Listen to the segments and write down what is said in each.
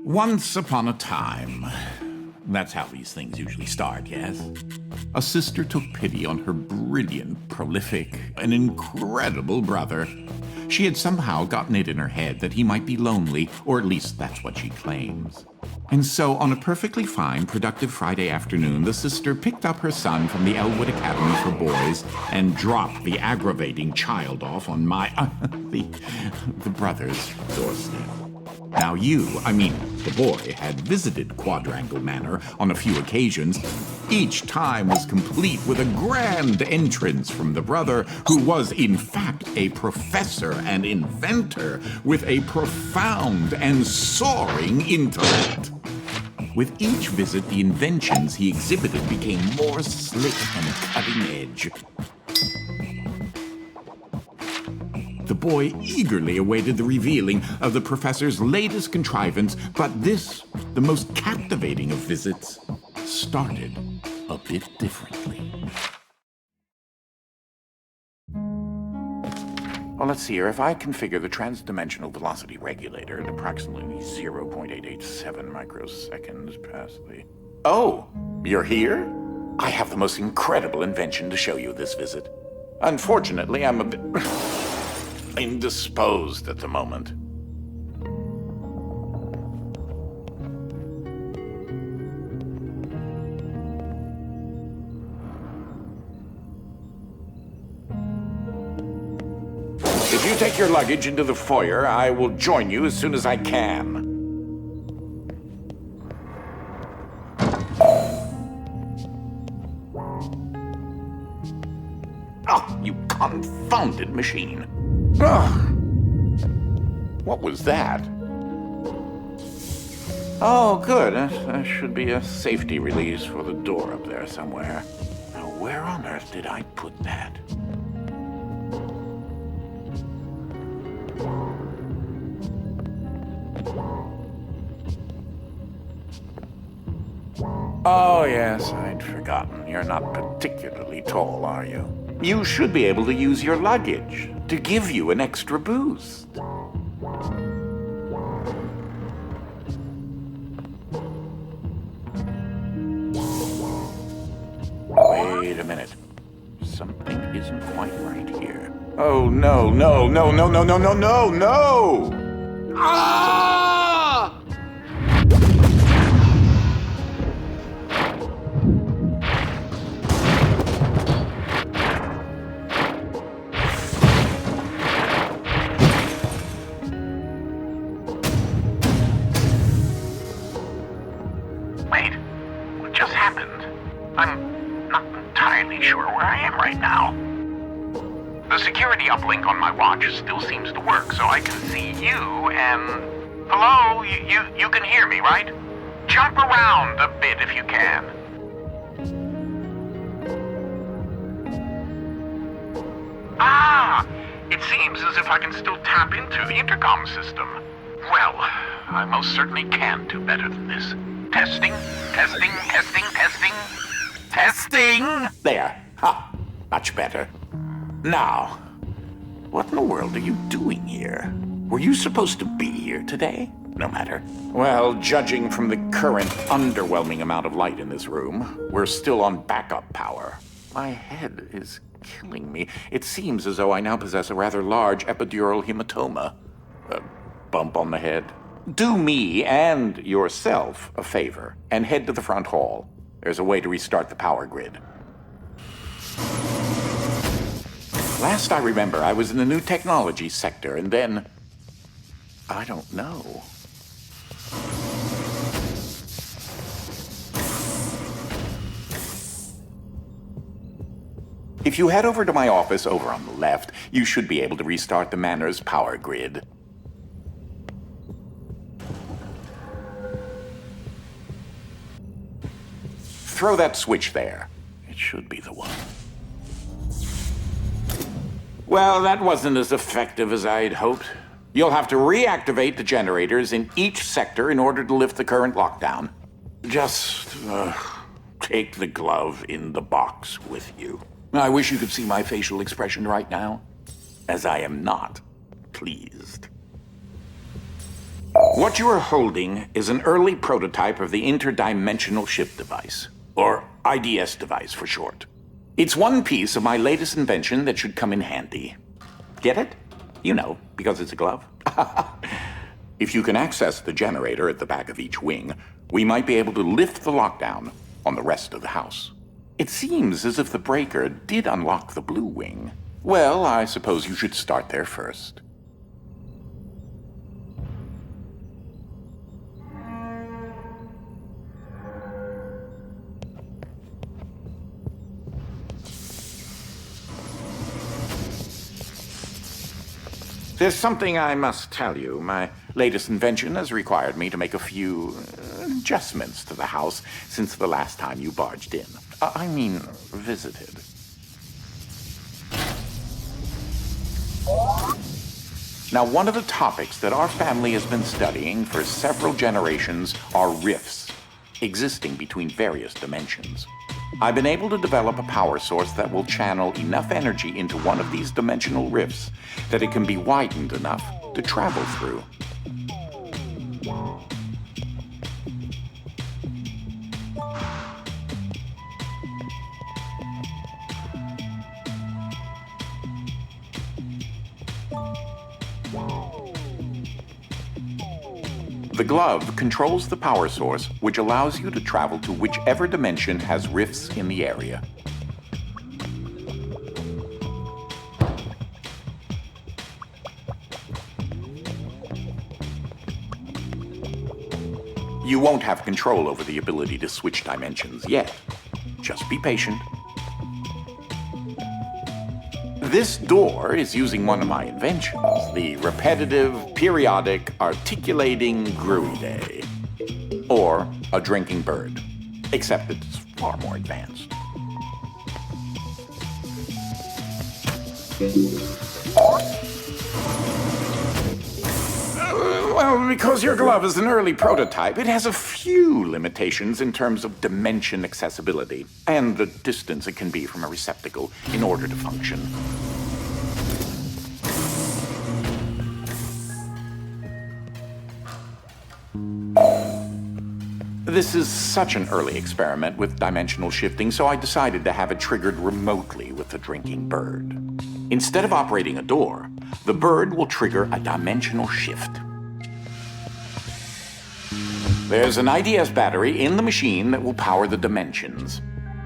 Once upon a time. That's how these things usually start, yes? A sister took pity on her brilliant, prolific, and incredible brother. She had somehow gotten it in her head that he might be lonely, or at least that's what she claims. And so, on a perfectly fine, productive Friday afternoon, the sister picked up her son from the Elwood Academy for Boys and dropped the aggravating child off on the brother's doorstep. Now the boy, had visited Quadrangle Manor on a few occasions. Each time was complete with a grand entrance from the brother, who was in fact a professor and inventor with a profound and soaring intellect. With each visit, the inventions he exhibited became more slick and cutting edge. The boy eagerly awaited the revealing of the professor's latest contrivance, but this, the most captivating of visits, started a bit differently. Well, let's see here. If I configure the transdimensional velocity regulator at approximately 0.887 microseconds past the... Oh, you're here? I have the most incredible invention to show you this visit. Unfortunately, I'm a bit... indisposed at the moment. If you take your luggage into the foyer, I will join you as soon as I can. Oh, you confounded machine. Ugh. What was that? Oh, good. There should be a safety release for the door up there somewhere. Now, where on earth did I put that? Oh, yes, I'd forgotten. You're not particularly tall, are you? You should be able to use your luggage to give you an extra boost. Wait a minute. Something isn't quite right here. Oh, no, no, no, no, no, no, no, no, no! Ah! Wait, what just happened? I'm not entirely sure where I am right now. The security uplink on my watch still seems to work, so I can see you and... Hello? You can hear me, right? Jump around a bit if you can. Ah! It seems as if I can still tap into the intercom system. Well, I most certainly can do better than this. Testing, testing, testing, testing. Testing! There. Ha! Much better. Now, what in the world are you doing here? Were you supposed to be here today? No matter. Well, judging from the current underwhelming amount of light in this room, we're still on backup power. My head is killing me. It seems as though I now possess a rather large epidural hematoma. A bump on the head. Do me and yourself a favor and head to the front hall. There's a way to restart the power grid. Last I remember, I was in the new technology sector, and then... I don't know. If you head over to my office over on the left, you should be able to restart the manor's power grid. Throw that switch there. It should be the one. Well, that wasn't as effective as I'd hoped. You'll have to reactivate the generators in each sector in order to lift the current lockdown. Just take the glove in the box with you. I wish you could see my facial expression right now, as I am not pleased. What you are holding is an early prototype of the interdimensional shift device, or IDS device for short. It's one piece of my latest invention that should come in handy. Get it? You know, because it's a glove. If you can access the generator at the back of each wing, we might be able to lift the lockdown on the rest of the house. It seems as if the breaker did unlock the blue wing. Well, I suppose you should start there first. There's something I must tell you. My latest invention has required me to make a few adjustments to the house since the last time you barged in. I mean, visited. Now, one of the topics that our family has been studying for several generations are rifts, existing between various dimensions. I've been able to develop a power source that will channel enough energy into one of these dimensional rifts that it can be widened enough to travel through. The glove controls the power source, which allows you to travel to whichever dimension has rifts in the area. You won't have control over the ability to switch dimensions yet. Just be patient. This door is using one of my inventions, the repetitive, periodic, articulating gruidae, or a drinking bird, except it's far more advanced. Well, because your glove is an early prototype, it has a few limitations in terms of dimension accessibility and the distance it can be from a receptacle in order to function. This is such an early experiment with dimensional shifting, so I decided to have it triggered remotely with the drinking bird. Instead of operating a door, the bird will trigger a dimensional shift. There's an IDS battery in the machine that will power the dimensions,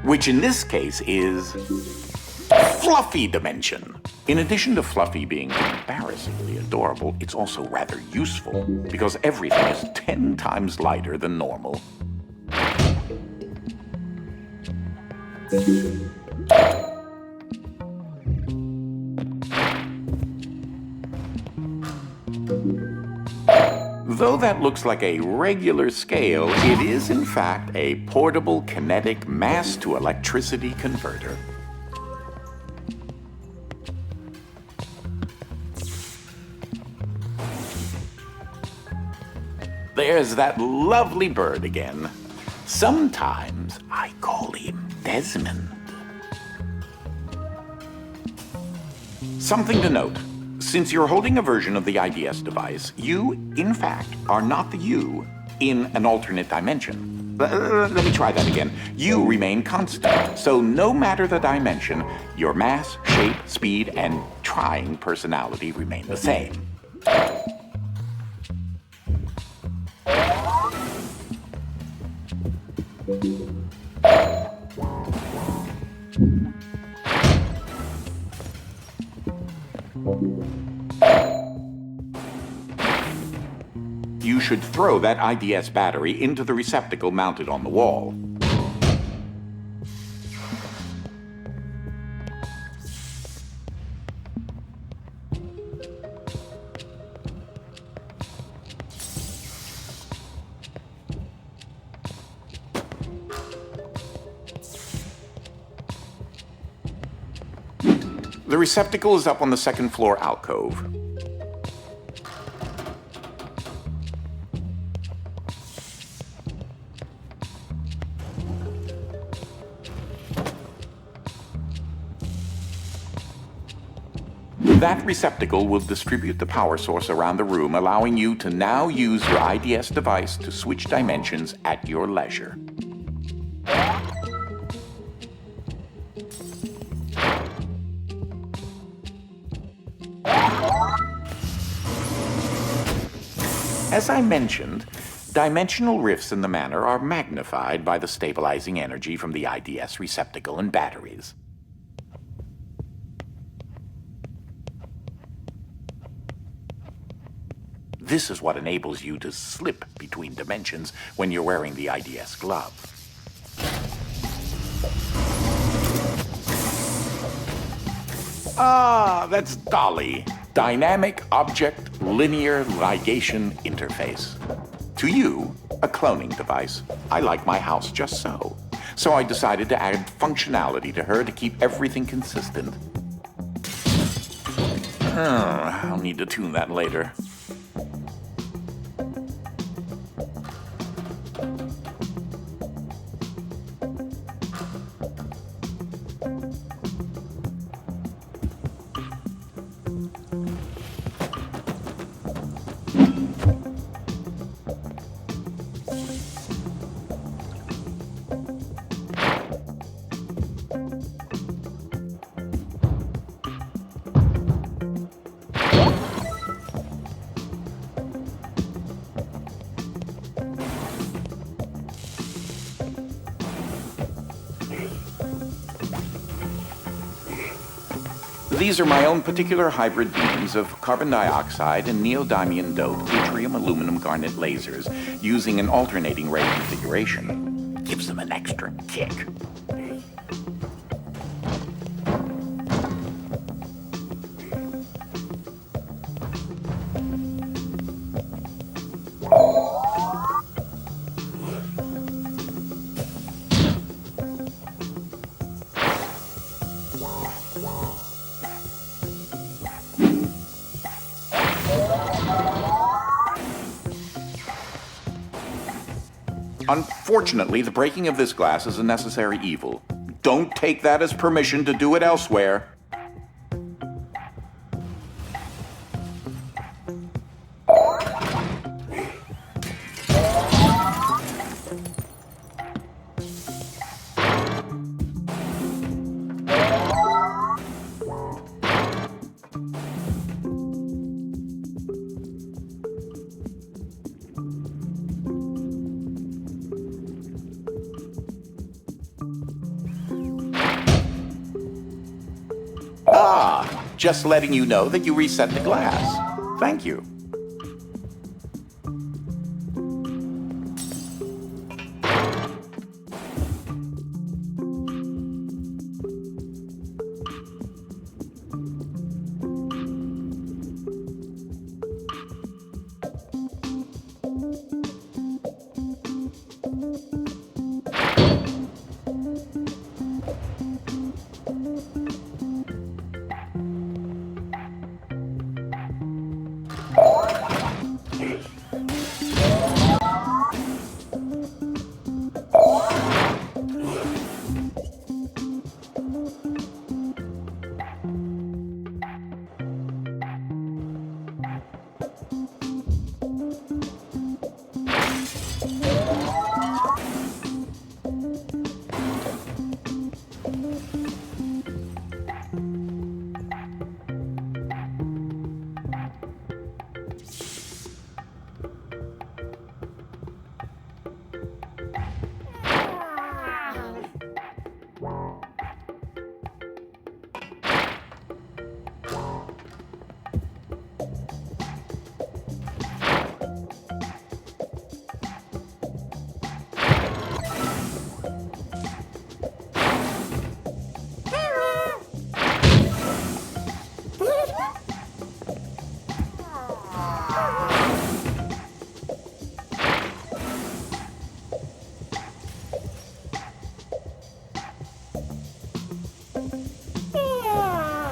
which in this case is Fluffy Dimension. In addition to Fluffy being embarrassingly adorable, it's also rather useful because everything is 10 times lighter than normal. Though that looks like a regular scale, it is in fact a portable kinetic mass-to-electricity converter. There's that lovely bird again. Sometimes I call him Desmond. Something to note. Since you're holding a version of the IDS device, you, in fact, are not the you in an alternate dimension. Let me try that again. You remain constant, so no matter the dimension, your mass, shape, speed, and trying personality remain the same. You should throw that IDS battery into the receptacle mounted on the wall. The receptacle is up on the second floor alcove. That receptacle will distribute the power source around the room, allowing you to now use your IDS device to switch dimensions at your leisure. As I mentioned, dimensional rifts in the manor are magnified by the stabilizing energy from the IDS receptacle and batteries. This is what enables you to slip between dimensions when you're wearing the IDS glove. Ah, that's Dolly. Dynamic Object Linear Ligation Interface. To you, a cloning device. I like my house just so. So I decided to add functionality to her to keep everything consistent. I'll need to tune that later. These are my own particular hybrid beams of carbon dioxide and neodymium doped yttrium aluminum garnet lasers using an alternating ray configuration. Gives them an extra kick. Unfortunately, the breaking of this glass is a necessary evil. Don't take that as permission to do it elsewhere. Just letting you know that you reset the glass. Thank you.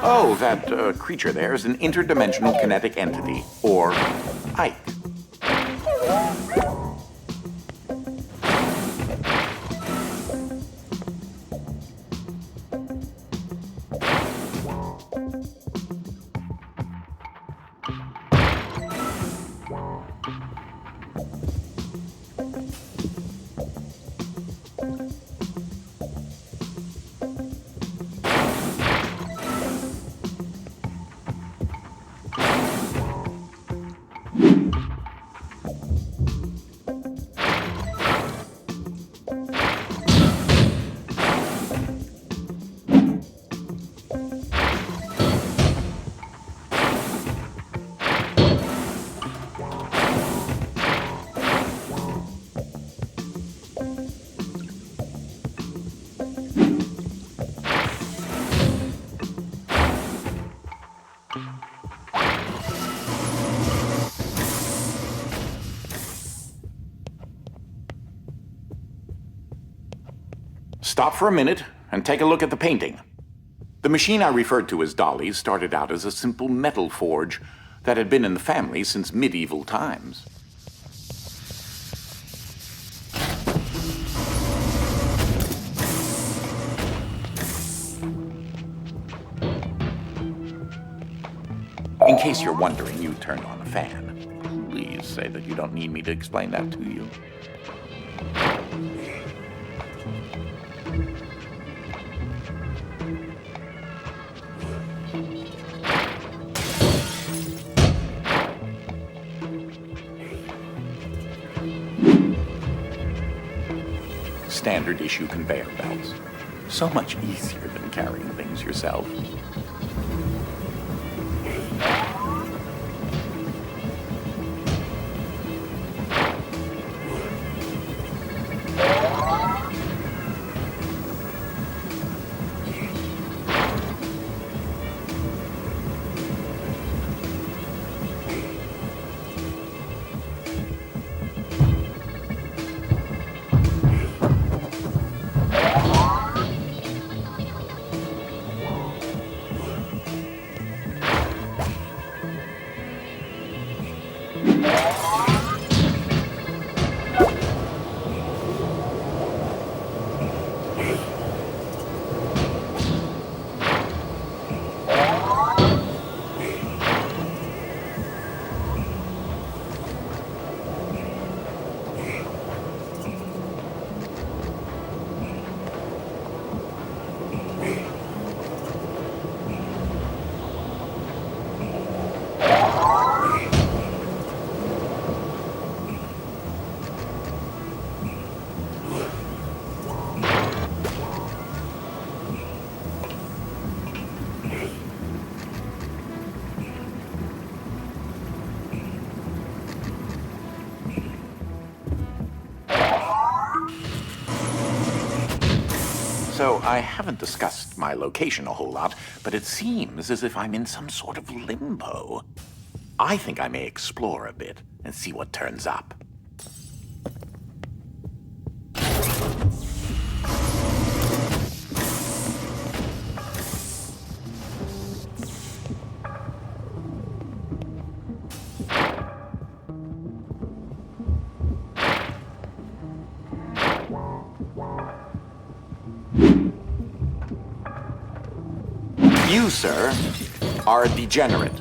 Oh, that creature there is an interdimensional kinetic entity, or Ike. Stop for a minute and take a look at the painting. The machine I referred to as Dolly's started out as a simple metal forge that had been in the family since medieval times. In case you're wondering, you turned on a fan. Please say that you don't need me to explain that to you. Standard issue conveyor belts. So much easier than carrying things yourself. So, I haven't discussed my location a whole lot, but it seems as if I'm in some sort of limbo. I think I may explore a bit and see what turns up. You, sir, are a degenerate.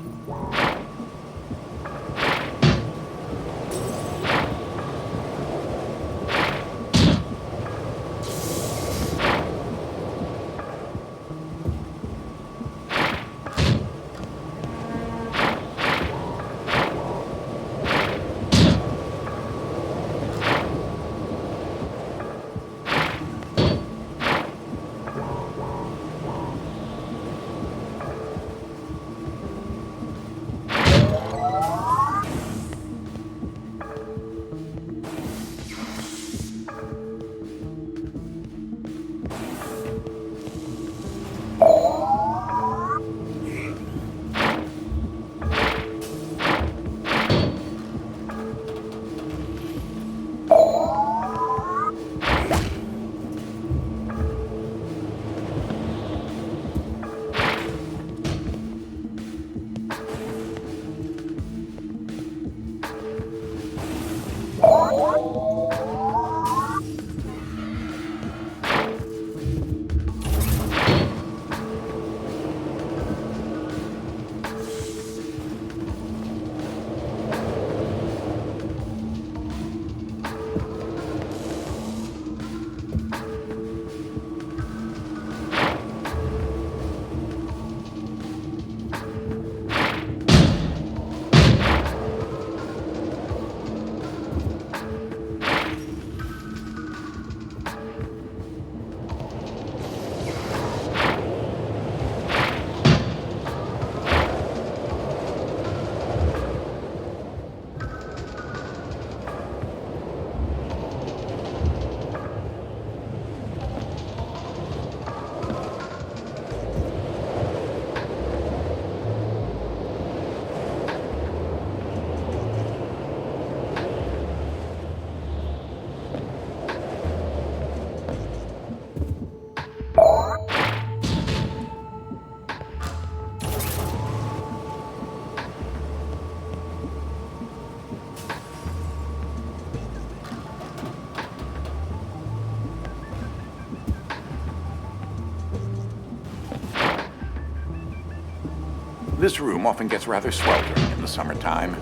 This room often gets rather sweltering in the summertime.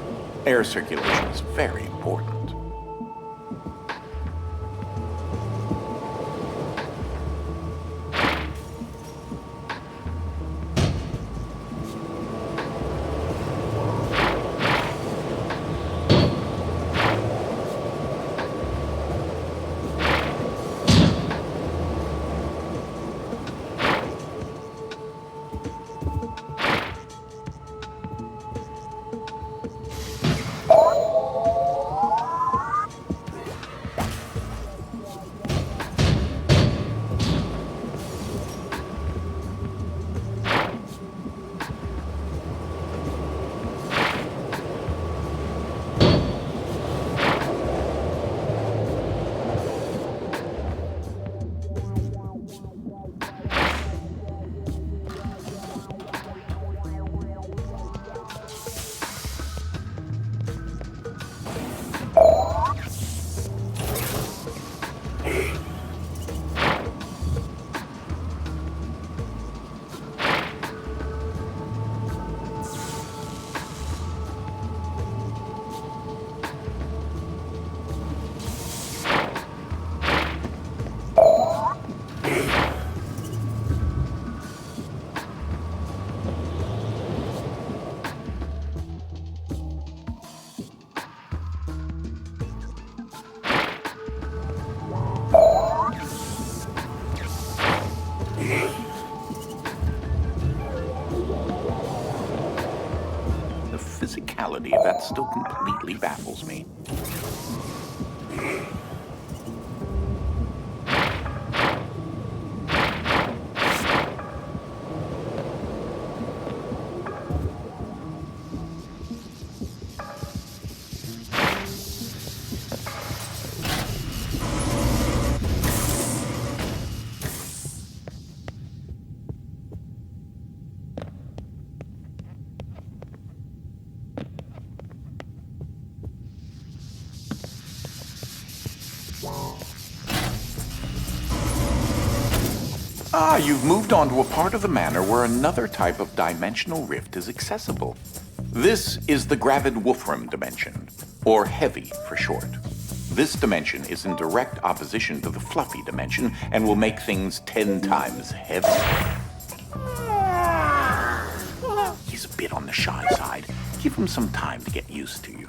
Air circulation is very important. The physicality of that still completely baffles me. Ah, you've moved on to a part of the manor where another type of dimensional rift is accessible. This is the Gravid Wolfram dimension, or Heavy for short. This dimension is in direct opposition to the Fluffy dimension and will make things 10 times heavier. He's a bit on the shy side. Give him some time to get used to you.